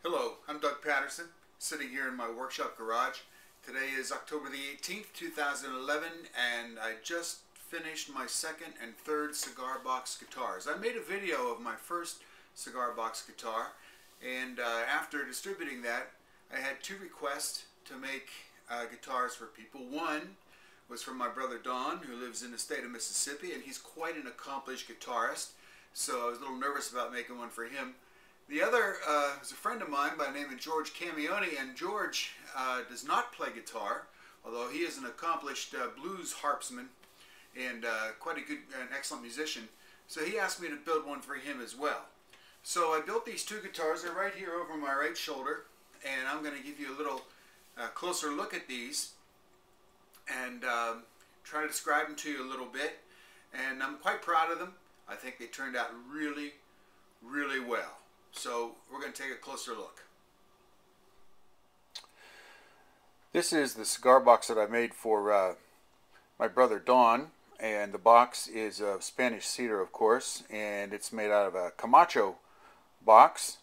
Hello, I'm Doug Patterson, sitting here in my workshop garage. Today is October the 18th, 2011, and I just finished my second and third cigar box guitars. I made a video of my first cigar box guitar, and after distributing that, I had two requests to make guitars for people. One was from my brother Don, who lives in the state of Mississippi, and he's quite an accomplished guitarist, so I was a little nervous about making one for him. The other is a friend of mine by the name of George Camioni, and George does not play guitar, although he is an accomplished blues harpsman and quite a good and excellent musician. So he asked me to build one for him as well. So I built these two guitars. They're right here over my right shoulder, and I'm going to give you a little closer look at these and try to describe them to you a little bit. And I'm quite proud of them. I think they turned out really, really well. So we're going to take a closer look. This is the cigar box that I made for my brother Don, and the box is a Spanish cedar, of course, and it's made out of a Camacho box.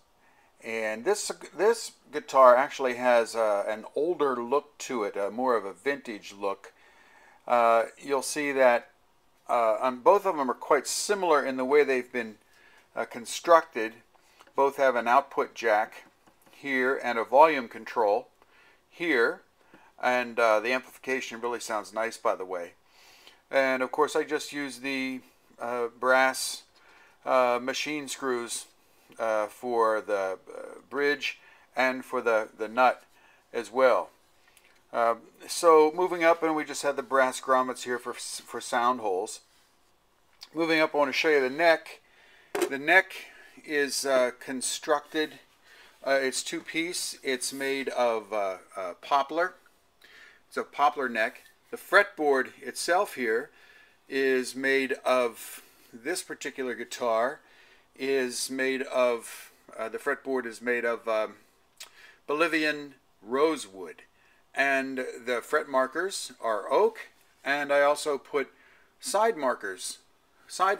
And this guitar actually has an older look to it, more of a vintage look. You'll see that both of them are quite similar in the way they've been constructed. Both have an output jack here and a volume control here, and the amplification really sounds nice, by the way. And of course I just use the brass machine screws for the bridge and for the nut as well. So moving up, and we just had the brass grommets here for sound holes. Moving up, I want to show you the neck. The neck is constructed, it's two-piece. It's made of poplar. It's a poplar neck. The fretboard itself here is made of, this particular guitar is made of, the fretboard is made of Bolivian rosewood, and the fret markers are oak, and I also put side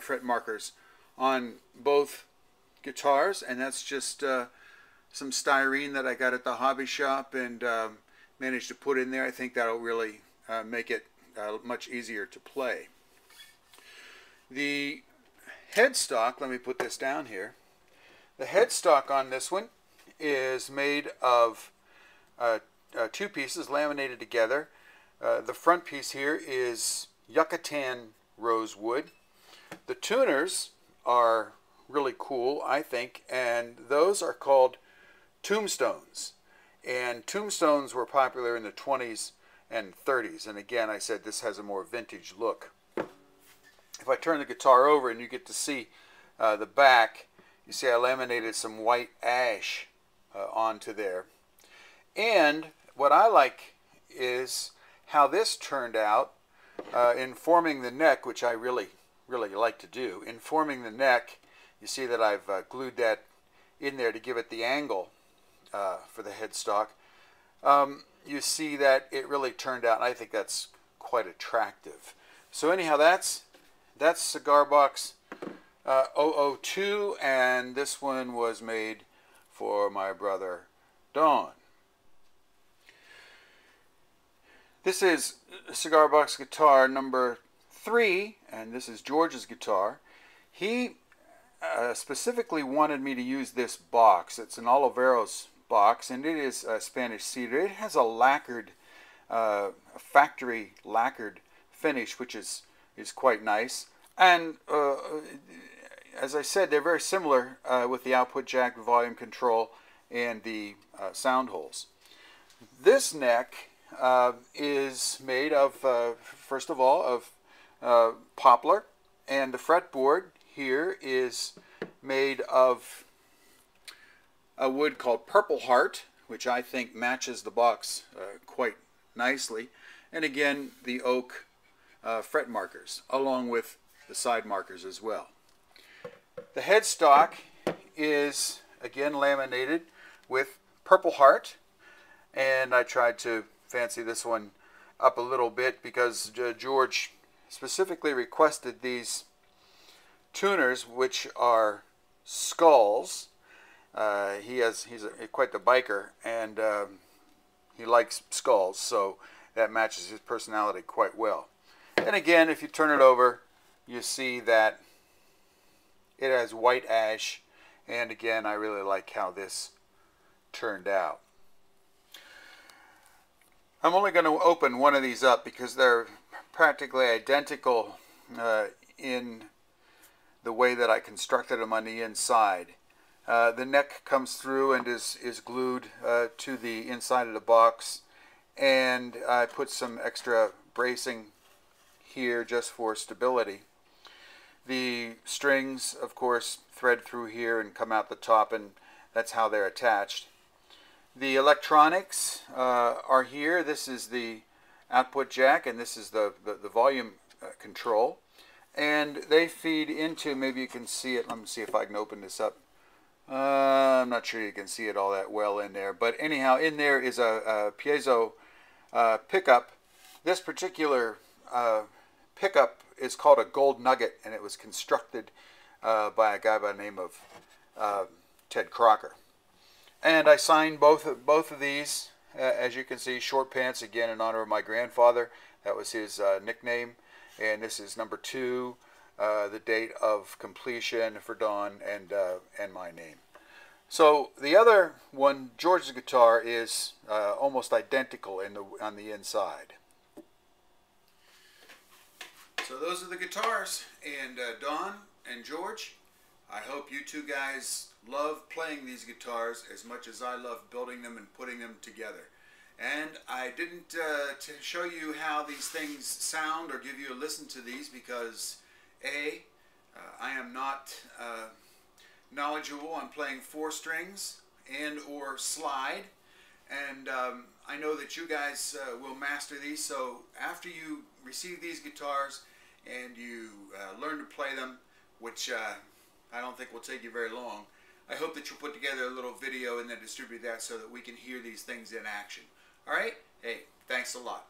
fret markers on both guitars, and that's just some styrene that I got at the hobby shop and managed to put in there. I think that'll really make it much easier to play. The headstock, let me put this down here. The headstock on this one is made of two pieces laminated together. The front piece here is Yucatan rosewood. The tuners are really cool, I think, and those are called tombstones. And tombstones were popular in the 20s and 30s, and again I said this has a more vintage look. If I turn the guitar over and you get to see the back, you see I laminated some white ash onto there. And what I like is how this turned out in forming the neck, which I really like to do. In forming the neck, you see that I've glued that in there to give it the angle for the headstock. You see that it really turned out, and I think that's quite attractive. So anyhow, that's Cigar Box 002, and this one was made for my brother Don. This is Cigar Box guitar number 3, and this is George's guitar. He specifically wanted me to use this box. It's an Oliveros box, and it is Spanish cedar. It has a lacquered, factory lacquered finish, which is quite nice. And as I said, they're very similar with the output jack, volume control, and the sound holes. This neck is made of, first of all, of poplar, and the fretboard here is made of a wood called Purple Heart, which I think matches the box quite nicely, and again the oak fret markers along with the side markers as well. The headstock is again laminated with Purple Heart, and I tried to fancy this one up a little bit because George specifically requested these tuners, which are skulls, He's quite the biker, and he likes skulls, so that matches his personality quite well. And again, if you turn it over, you see that it has white ash, and again, I really like how this turned out. I'm only going to open one of these up because they're practically identical in the way that I constructed them on the inside. The neck comes through and is glued to the inside of the box, and I put some extra bracing here just for stability. The strings, of course, thread through here and come out the top, and that's how they're attached. The electronics are here. This is the output jack, and this is the volume control. And they feed into, maybe you can see it, let me see if I can open this up. I'm not sure you can see it all that well in there, but anyhow, in there is a piezo pickup. This particular pickup is called a gold nugget, and it was constructed by a guy by the name of Ted Crocker. And I signed both of these, as you can see, Short Pants, again in honor of my grandfather. That was his nickname. And this is number 2, the date of completion for Don, and my name. So the other one, George's guitar, is almost identical on the inside. So those are the guitars, and Don and George, I hope you two guys love playing these guitars as much as I love building them and putting them together. And I didn't show you how these things sound or give you a listen to these because A, I am not knowledgeable on playing 4 strings and or slide, and I know that you guys will master these. So after you receive these guitars and you learn to play them, which I don't think will take you very long, I hope that you'll put together a little video and then distribute that so that we can hear these things in action. All right? Hey, thanks a lot.